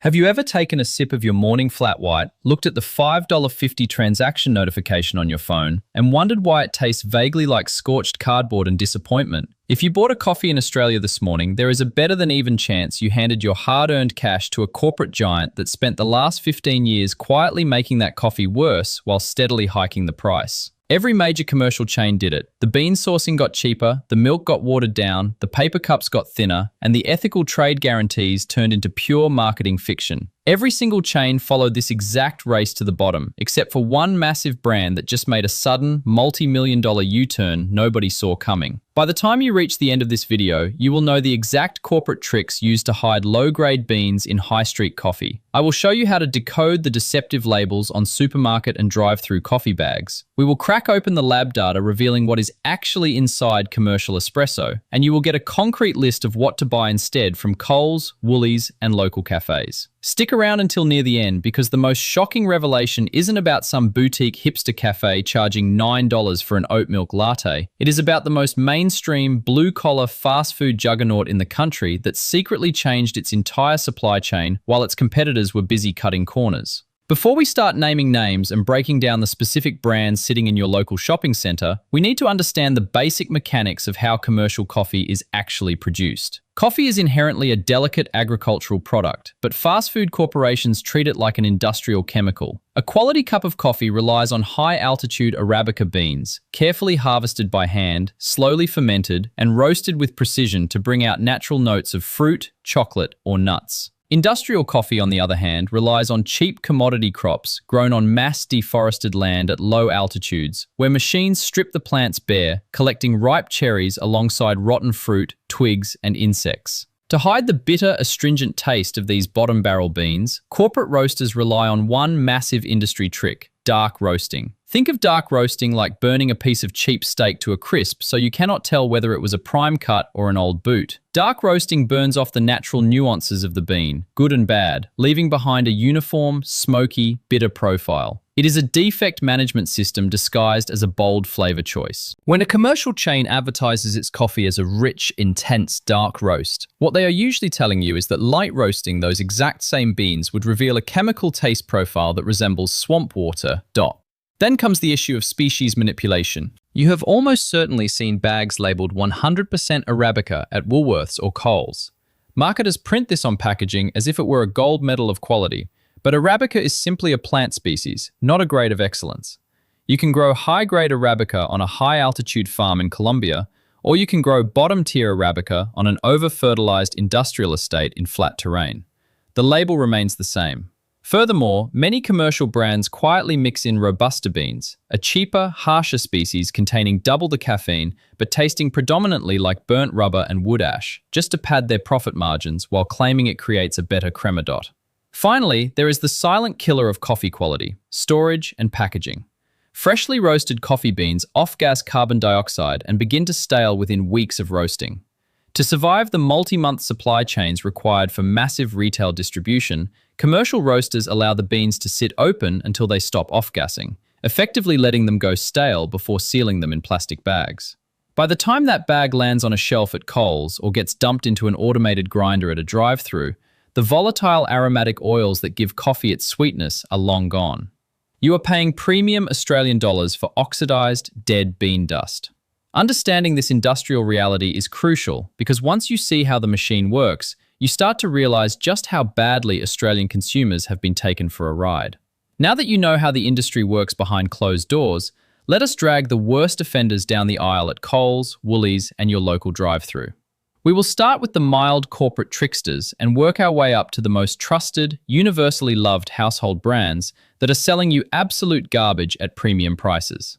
Have you ever taken a sip of your morning flat white, looked at the $5.50 transaction notification on your phone, and wondered why it tastes vaguely like scorched cardboard and disappointment? If you bought a coffee in Australia this morning, there is a better than even chance you handed your hard-earned cash to a corporate giant that spent the last 15 years quietly making that coffee worse while steadily hiking the price. Every major commercial chain did it. The bean sourcing got cheaper, the milk got watered down, the paper cups got thinner, and the ethical trade guarantees turned into pure marketing fiction. Every single chain followed this exact race to the bottom, except for one massive brand that just made a sudden, multi-million-dollar U-turn nobody saw coming. By the time you reach the end of this video, you will know the exact corporate tricks used to hide low-grade beans in high street coffee. I will show you how to decode the deceptive labels on supermarket and drive-thru coffee bags. We will crack open the lab data revealing what is actually inside commercial espresso, and you will get a concrete list of what to buy instead from Coles, Woolies, and local cafes. Stick around until near the end because the most shocking revelation isn't about some boutique hipster cafe charging $9 for an oat milk latte. It is about the most mainstream, blue-collar fast food juggernaut in the country that secretly changed its entire supply chain while its competitors were busy cutting corners. Before we start naming names and breaking down the specific brands sitting in your local shopping center, we need to understand the basic mechanics of how commercial coffee is actually produced. Coffee is inherently a delicate agricultural product, but fast food corporations treat it like an industrial chemical. A quality cup of coffee relies on high-altitude Arabica beans, carefully harvested by hand, slowly fermented, and roasted with precision to bring out natural notes of fruit, chocolate, or nuts. Industrial coffee, on the other hand, relies on cheap commodity crops grown on mass deforested land at low altitudes, where machines strip the plants bare, collecting ripe cherries alongside rotten fruit, twigs, and insects. To hide the bitter, astringent taste of these bottom barrel beans, corporate roasters rely on one massive industry trick: dark roasting. Think of dark roasting like burning a piece of cheap steak to a crisp so you cannot tell whether it was a prime cut or an old boot. Dark roasting burns off the natural nuances of the bean, good and bad, leaving behind a uniform, smoky, bitter profile. It is a defect management system disguised as a bold flavor choice. When a commercial chain advertises its coffee as a rich, intense, dark roast, what they are usually telling you is that light roasting those exact same beans would reveal a chemical taste profile that resembles swamp water. Then comes the issue of species manipulation. You have almost certainly seen bags labeled 100% Arabica at Woolworths or Coles. Marketers print this on packaging as if it were a gold medal of quality, but Arabica is simply a plant species, not a grade of excellence. You can grow high-grade Arabica on a high-altitude farm in Colombia, or you can grow bottom-tier Arabica on an over-fertilized industrial estate in flat terrain. The label remains the same. Furthermore, many commercial brands quietly mix in Robusta beans, a cheaper, harsher species containing double the caffeine but tasting predominantly like burnt rubber and wood ash, just to pad their profit margins while claiming it creates a better crema dot. Finally, there is the silent killer of coffee quality: storage and packaging. Freshly roasted coffee beans off-gas carbon dioxide and begin to stale within weeks of roasting. To survive the multi-month supply chains required for massive retail distribution, commercial roasters allow the beans to sit open until they stop off-gassing, effectively letting them go stale before sealing them in plastic bags. By the time that bag lands on a shelf at Coles or gets dumped into an automated grinder at a drive-thru, the volatile aromatic oils that give coffee its sweetness are long gone. You are paying premium Australian dollars for oxidized, dead bean dust. Understanding this industrial reality is crucial because once you see how the machine works, you start to realize just how badly Australian consumers have been taken for a ride. Now that you know how the industry works behind closed doors, let us drag the worst offenders down the aisle at Coles, Woolies, and your local drive-thru. We will start with the mild corporate tricksters and work our way up to the most trusted, universally loved household brands that are selling you absolute garbage at premium prices.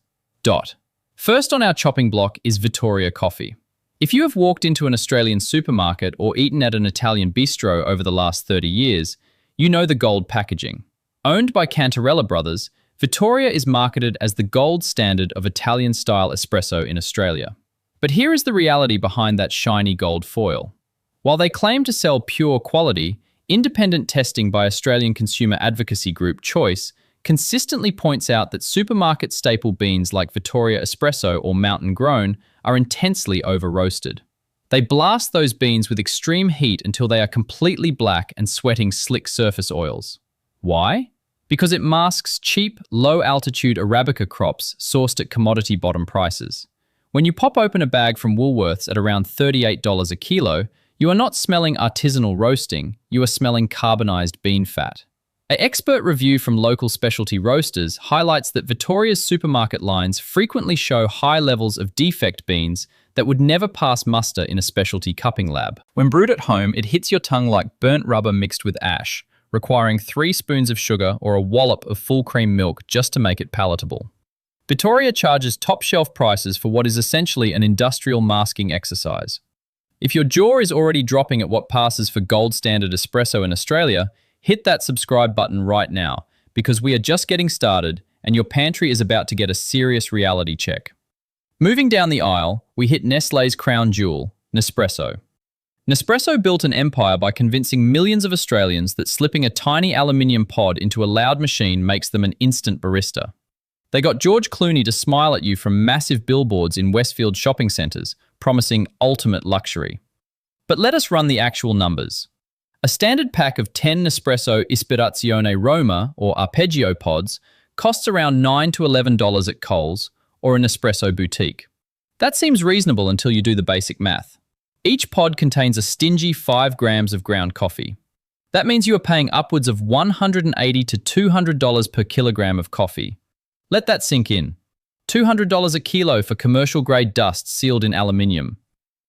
First on our chopping block is Vittoria Coffee. If you have walked into an Australian supermarket or eaten at an Italian bistro over the last 30 years, you know the gold packaging. Owned by Cantarella Brothers, Vittoria is marketed as the gold standard of Italian-style espresso in Australia. But here is the reality behind that shiny gold foil. While they claim to sell pure quality, independent testing by Australian consumer advocacy group Choice consistently points out that supermarket staple beans like Vittoria Espresso or Mountain Grown are intensely over-roasted. They blast those beans with extreme heat until they are completely black and sweating slick surface oils. Why? Because it masks cheap, low-altitude Arabica crops sourced at commodity bottom prices. When you pop open a bag from Woolworths at around $38 a kilo, you are not smelling artisanal roasting, you are smelling carbonized bean fat. An expert review from local specialty roasters highlights that Victoria's supermarket lines frequently show high levels of defect beans that would never pass muster in a specialty cupping lab. When brewed at home, it hits your tongue like burnt rubber mixed with ash, requiring 3 spoons of sugar or a wallop of full cream milk just to make it palatable. Victoria charges top-shelf prices for what is essentially an industrial masking exercise. If your jaw is already dropping at what passes for gold standard espresso in Australia, hit that subscribe button right now, because we are just getting started and your pantry is about to get a serious reality check. Moving down the aisle, we hit Nestlé's crown jewel, Nespresso. Nespresso built an empire by convincing millions of Australians that slipping a tiny aluminium pod into a loud machine makes them an instant barista. They got George Clooney to smile at you from massive billboards in Westfield shopping centres, promising ultimate luxury. But let us run the actual numbers. A standard pack of 10 Nespresso Ispirazione Roma, or Arpeggio pods, costs around $9 to $11 at Coles or a Nespresso boutique. That seems reasonable until you do the basic math. Each pod contains a stingy 5 grams of ground coffee. That means you are paying upwards of $180 to $200 per kilogram of coffee. Let that sink in. $200 a kilo for commercial-grade dust sealed in aluminium.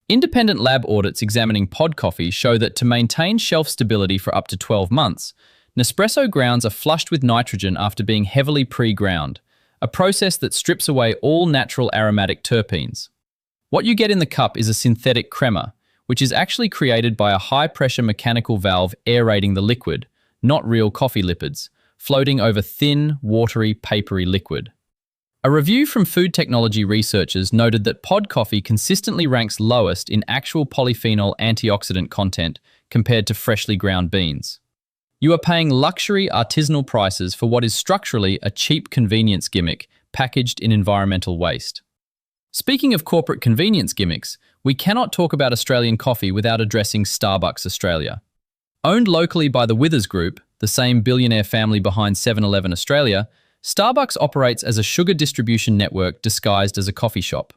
Independent lab audits examining pod coffee show that to maintain shelf stability for up to 12 months, Nespresso grounds are flushed with nitrogen after being heavily pre-ground, a process that strips away all natural aromatic terpenes. What you get in the cup is a synthetic crema, which is actually created by a high-pressure mechanical valve aerating the liquid, not real coffee lipids, floating over thin, watery, papery liquid. A review from food technology researchers noted that pod coffee consistently ranks lowest in actual polyphenol antioxidant content compared to freshly ground beans. You are paying luxury artisanal prices for what is structurally a cheap convenience gimmick packaged in environmental waste. Speaking of corporate convenience gimmicks, we cannot talk about Australian coffee without addressing Starbucks Australia. Owned locally by the Withers Group, the same billionaire family behind 7-Eleven Australia, Starbucks operates as a sugar distribution network disguised as a coffee shop.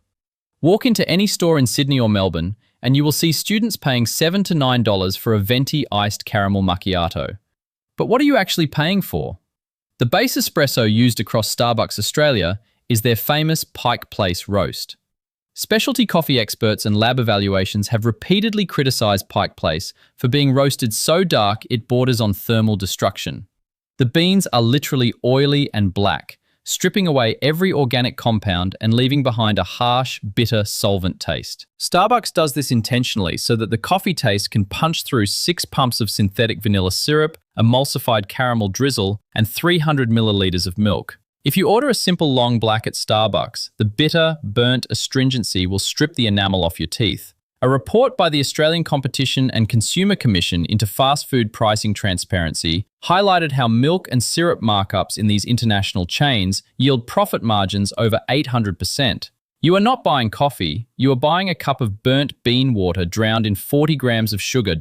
Walk into any store in Sydney or Melbourne, and you will see students paying $7 to $9 for a venti iced caramel macchiato. But what are you actually paying for? The base espresso used across Starbucks Australia is their famous Pike Place roast. Specialty coffee experts and lab evaluations have repeatedly criticised Pike Place for being roasted so dark it borders on thermal destruction. The beans are literally oily and black, stripping away every organic compound and leaving behind a harsh, bitter solvent taste. Starbucks does this intentionally so that the coffee taste can punch through 6 pumps of synthetic vanilla syrup, emulsified caramel drizzle, and 300 milliliters of milk. If you order a simple long black at Starbucks, the bitter, burnt astringency will strip the enamel off your teeth. A report by the Australian Competition and Consumer Commission into fast food pricing transparency highlighted how milk and syrup markups in these international chains yield profit margins over 800%. You are not buying coffee, you are buying a cup of burnt bean water drowned in 40 grams of sugar.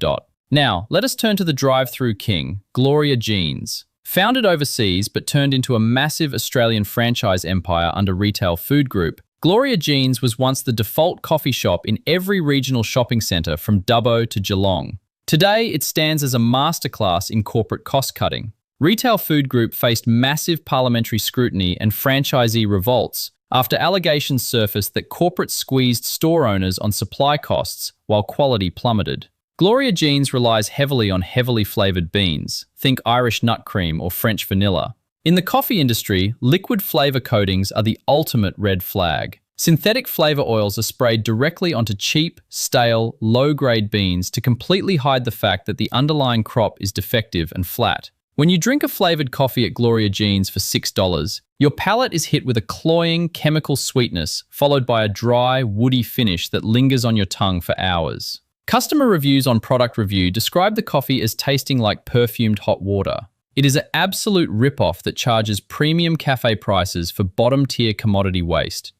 Now, let us turn to the drive-thru king, Gloria Jeans. Founded overseas but turned into a massive Australian franchise empire under Retail Food Group, Gloria Jeans was once the default coffee shop in every regional shopping centre from Dubbo to Geelong. Today, it stands as a masterclass in corporate cost-cutting. Retail Food Group faced massive parliamentary scrutiny and franchisee revolts after allegations surfaced that corporate squeezed store owners on supply costs while quality plummeted. Gloria Jeans relies heavily on heavily flavoured beans, think Irish nut cream or French vanilla. In the coffee industry, liquid flavour coatings are the ultimate red flag. Synthetic flavour oils are sprayed directly onto cheap, stale, low-grade beans to completely hide the fact that the underlying crop is defective and flat. When you drink a flavoured coffee at Gloria Jeans for $6, your palate is hit with a cloying chemical sweetness followed by a dry, woody finish that lingers on your tongue for hours. Customer reviews on Product Review describe the coffee as tasting like perfumed hot water. It is an absolute rip-off that charges premium cafe prices for bottom-tier commodity waste.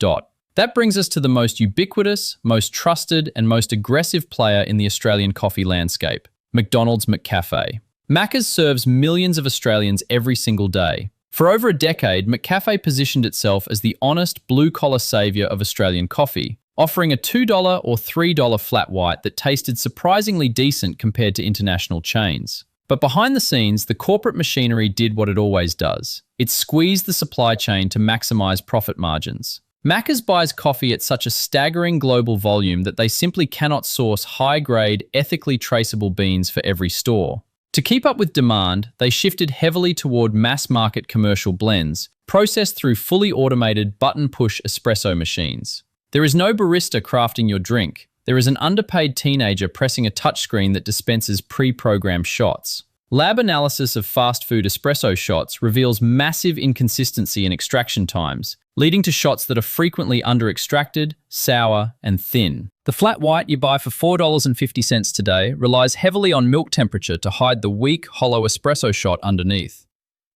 That brings us to the most ubiquitous, most trusted, and most aggressive player in the Australian coffee landscape, McDonald's McCafe. Maccas serves millions of Australians every single day. For over a decade, McCafe positioned itself as the honest, blue-collar saviour of Australian coffee, offering a $2 or $3 flat white that tasted surprisingly decent compared to international chains. But behind the scenes, the corporate machinery did what it always does. It squeezed the supply chain to maximise profit margins. Maccas buys coffee at such a staggering global volume that they simply cannot source high-grade, ethically traceable beans for every store. To keep up with demand, they shifted heavily toward mass-market commercial blends, processed through fully automated button-push espresso machines. There is no barista crafting your drink. There is an underpaid teenager pressing a touchscreen that dispenses pre-programmed shots. Lab analysis of fast food espresso shots reveals massive inconsistency in extraction times, leading to shots that are frequently under-extracted, sour, and thin. The flat white you buy for $4.50 today relies heavily on milk temperature to hide the weak, hollow espresso shot underneath.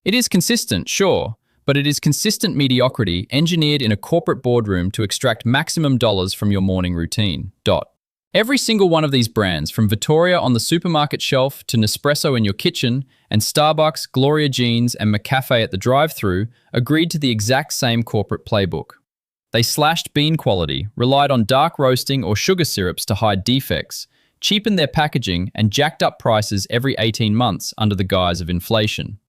It is consistent, sure, but it is consistent mediocrity engineered in a corporate boardroom to extract maximum dollars from your morning routine. Every single one of these brands, from Vittoria on the supermarket shelf to Nespresso in your kitchen, and Starbucks, Gloria Jeans, and McCafe at the drive-thru, agreed to the exact same corporate playbook. They slashed bean quality, relied on dark roasting or sugar syrups to hide defects, cheapened their packaging, and jacked up prices every 18 months under the guise of inflation.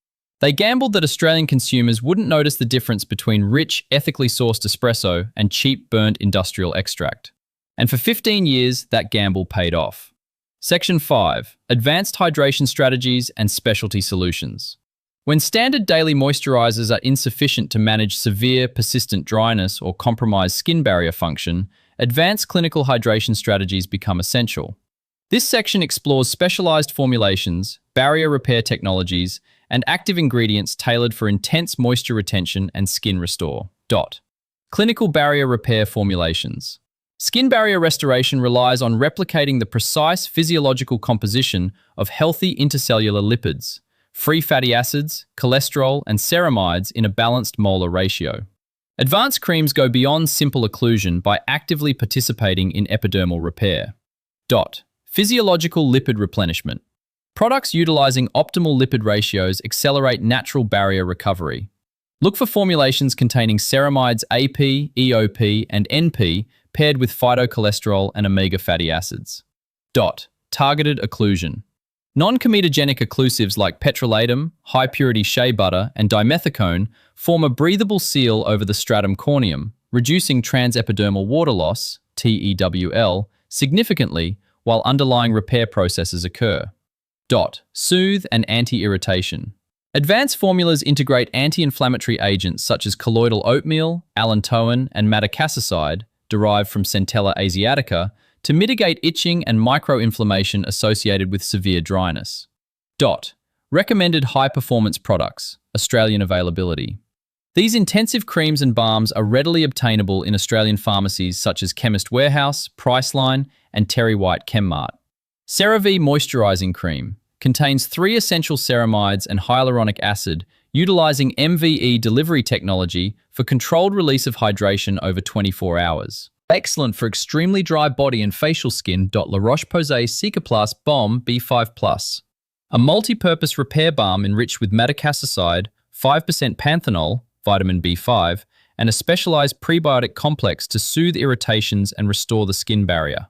They gambled that Australian consumers wouldn't notice the difference between rich, ethically sourced espresso and cheap, burnt industrial extract. And for 15 years, that gamble paid off. Section 5. Advanced Hydration Strategies and Specialty Solutions. When standard daily moisturizers are insufficient to manage severe, persistent dryness or compromise skin barrier function, advanced clinical hydration strategies become essential. This section explores specialized formulations, barrier repair technologies, and active ingredients tailored for intense moisture retention and skin restore. Clinical barrier repair formulations. Skin barrier restoration relies on replicating the precise physiological composition of healthy intercellular lipids, free fatty acids, cholesterol, and ceramides in a balanced molar ratio. Advanced creams go beyond simple occlusion by actively participating in epidermal repair. Physiological lipid replenishment. Products utilizing optimal lipid ratios accelerate natural barrier recovery. Look for formulations containing ceramides AP, EOP, and NP paired with phytocholesterol and omega fatty acids. Targeted occlusion. Non-comedogenic occlusives like petrolatum, high-purity shea butter, and dimethicone form a breathable seal over the stratum corneum, reducing transepidermal water loss, TEWL, significantly while underlying repair processes occur. Soothe and anti-irritation. Advanced formulas integrate anti-inflammatory agents such as colloidal oatmeal, allantoin, and madecassoside, derived from Centella asiatica, to mitigate itching and microinflammation associated with severe dryness. Recommended high-performance products, Australian availability. These intensive creams and balms are readily obtainable in Australian pharmacies such as Chemist Warehouse, Priceline, and Terry White Chemmart. CeraVe Moisturising Cream contains 3 essential ceramides and hyaluronic acid, utilizing MVE delivery technology for controlled release of hydration over 24 hours. Excellent for extremely dry body and facial skin. La Roche-Posay Cicaplast Balm B5+. A multi-purpose repair balm enriched with madecassoside, 5% panthenol, vitamin B5, and a specialized prebiotic complex to soothe irritations and restore the skin barrier.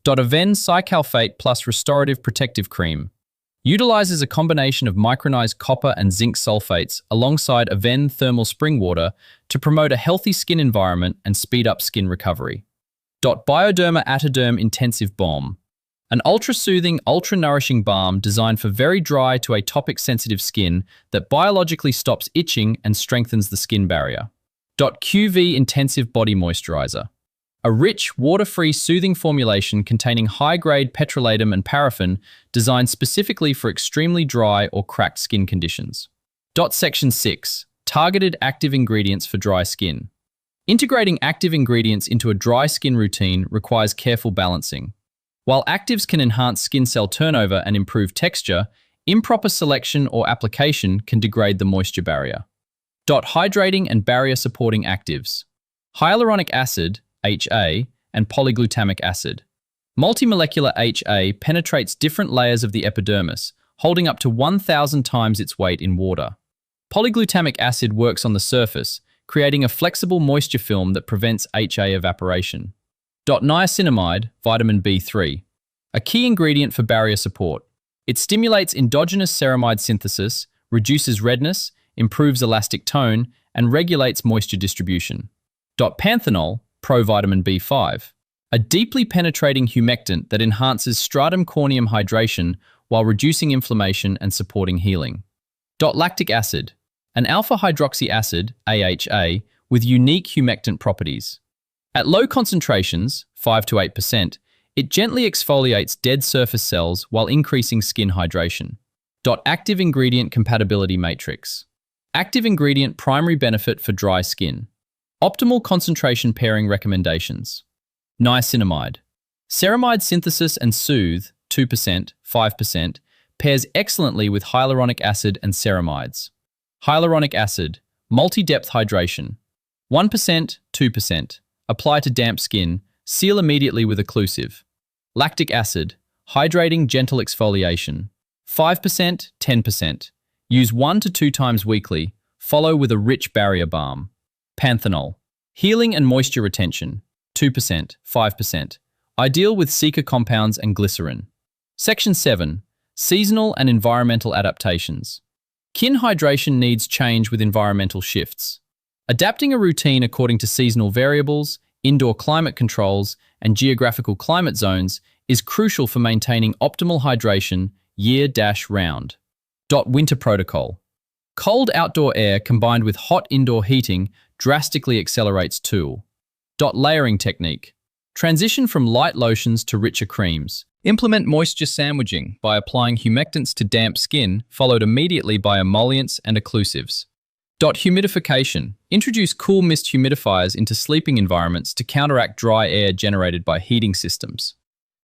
Aven Cycalphate Plus Restorative Protective Cream utilizes a combination of micronized copper and zinc sulfates alongside Aven Thermal Spring Water to promote a healthy skin environment and speed up skin recovery. Bioderma Atoderm Intensive Balm, an ultra-soothing, ultra-nourishing balm designed for very dry to atopic-sensitive skin that biologically stops itching and strengthens the skin barrier. QV Intensive Body Moisturizer, a rich, water-free soothing formulation containing high-grade petrolatum and paraffin designed specifically for extremely dry or cracked skin conditions. Section 6. Targeted active ingredients for dry skin. Integrating active ingredients into a dry skin routine requires careful balancing. While actives can enhance skin cell turnover and improve texture, improper selection or application can degrade the moisture barrier. Hydrating and barrier-supporting actives. Hyaluronic acid, HA, and polyglutamic acid. Multimolecular HA penetrates different layers of the epidermis, holding up to 1,000 times its weight in water. Polyglutamic acid works on the surface, creating a flexible moisture film that prevents HA evaporation. Niacinamide, vitamin B3, a key ingredient for barrier support. It stimulates endogenous ceramide synthesis, reduces redness, improves elastic tone, and regulates moisture distribution. Panthenol, provitamin B5, a deeply penetrating humectant that enhances stratum corneum hydration while reducing inflammation and supporting healing. Lactic acid, an alpha-hydroxy acid, AHA, with unique humectant properties. At low concentrations, 5 to 8%, it gently exfoliates dead surface cells while increasing skin hydration. Active ingredient compatibility matrix. Active ingredient primary benefit for dry skin. Optimal concentration pairing recommendations. Niacinamide. Ceramide synthesis and soothe, 2%, 5%, pairs excellently with hyaluronic acid and ceramides. Hyaluronic acid, multi-depth hydration. 1%, 2%. Apply to damp skin, seal immediately with occlusive. Lactic acid, hydrating gentle exfoliation. 5%, 10%. Use 1 to 2 times weekly, follow with a rich barrier balm. Panthenol, healing and moisture retention. 2%, 5%. Ideal with Sika compounds and glycerin. Section 7. Seasonal and environmental adaptations. Skin hydration needs change with environmental shifts. Adapting a routine according to seasonal variables, indoor climate controls, and geographical climate zones is crucial for maintaining optimal hydration year-round. Winter protocol. Cold outdoor air combined with hot indoor heating drastically accelerates tool. Layering technique. Transition from light lotions to richer creams. Implement moisture sandwiching by applying humectants to damp skin, followed immediately by emollients and occlusives. Humidification. Introduce cool mist humidifiers into sleeping environments to counteract dry air generated by heating systems.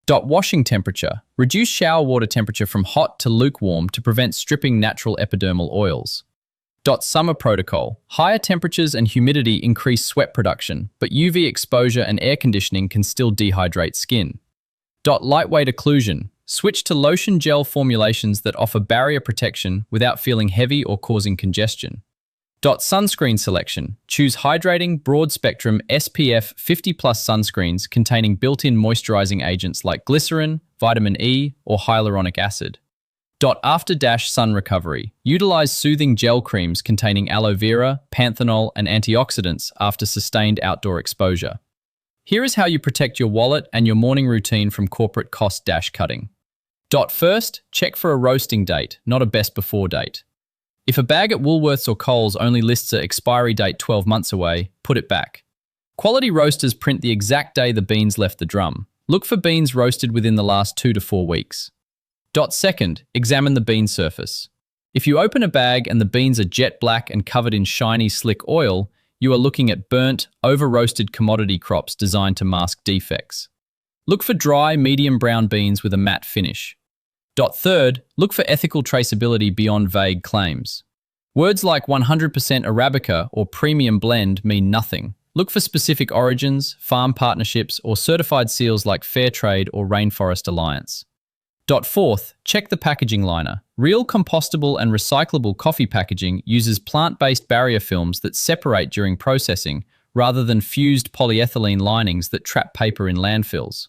Washing temperature. Reduce shower water temperature from hot to lukewarm to prevent stripping natural epidermal oils. Summer protocol. Higher temperatures and humidity increase sweat production, but UV exposure and air conditioning can still dehydrate skin. Lightweight occlusion. Switch to lotion gel formulations that offer barrier protection without feeling heavy or causing congestion. Sunscreen selection. Choose hydrating, broad-spectrum SPF 50+ sunscreens containing built-in moisturizing agents like glycerin, vitamin E, or hyaluronic acid. After sun recovery. Utilize soothing gel creams containing aloe vera, panthenol, and antioxidants after sustained outdoor exposure. Here is how you protect your wallet and your morning routine from corporate cost cutting. First, check for a roasting date, not a best before date. If a bag at Woolworths or Coles only lists an expiry date 12 months away, put it back. Quality roasters print the exact day the beans left the drum. Look for beans roasted within the last 2 to 4 weeks. Second, examine the bean surface. If you open a bag and the beans are jet black and covered in shiny, slick oil, you are looking at burnt, over-roasted commodity crops designed to mask defects. Look for dry, medium brown beans with a matte finish. Third, look for ethical traceability beyond vague claims. Words like 100% Arabica or premium blend mean nothing. Look for specific origins, farm partnerships, or certified seals like Fairtrade or Rainforest Alliance. Fourth, check the packaging liner. Real compostable and recyclable coffee packaging uses plant-based barrier films that separate during processing rather than fused polyethylene linings that trap paper in landfills.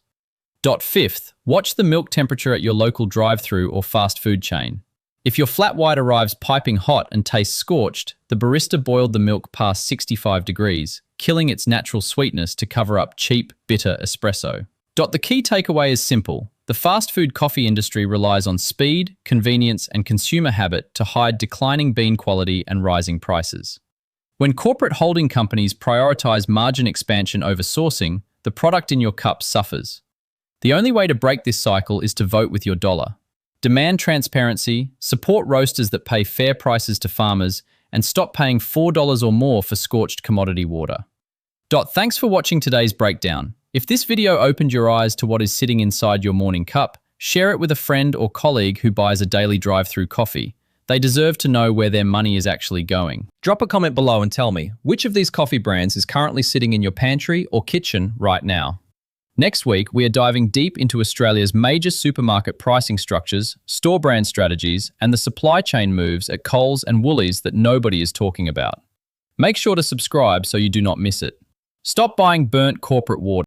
Fifth, watch the milk temperature at your local drive-thru or fast food chain. If your flat white arrives piping hot and tastes scorched, the barista boiled the milk past 65 degrees, killing its natural sweetness to cover up cheap, bitter espresso. The key takeaway is simple. The fast food coffee industry relies on speed, convenience, and consumer habit to hide declining bean quality and rising prices. When corporate holding companies prioritize margin expansion over sourcing, the product in your cup suffers. The only way to break this cycle is to vote with your dollar. Demand transparency, support roasters that pay fair prices to farmers, and stop paying $4 or more for scorched commodity water. Thanks for watching today's breakdown. If this video opened your eyes to what is sitting inside your morning cup, share it with a friend or colleague who buys a daily drive-thru coffee. They deserve to know where their money is actually going. Drop a comment below and tell me, which of these coffee brands is currently sitting in your pantry or kitchen right now? Next week, we are diving deep into Australia's major supermarket pricing structures, store brand strategies, and the supply chain moves at Coles and Woolies that nobody is talking about. Make sure to subscribe so you do not miss it. Stop buying burnt corporate water.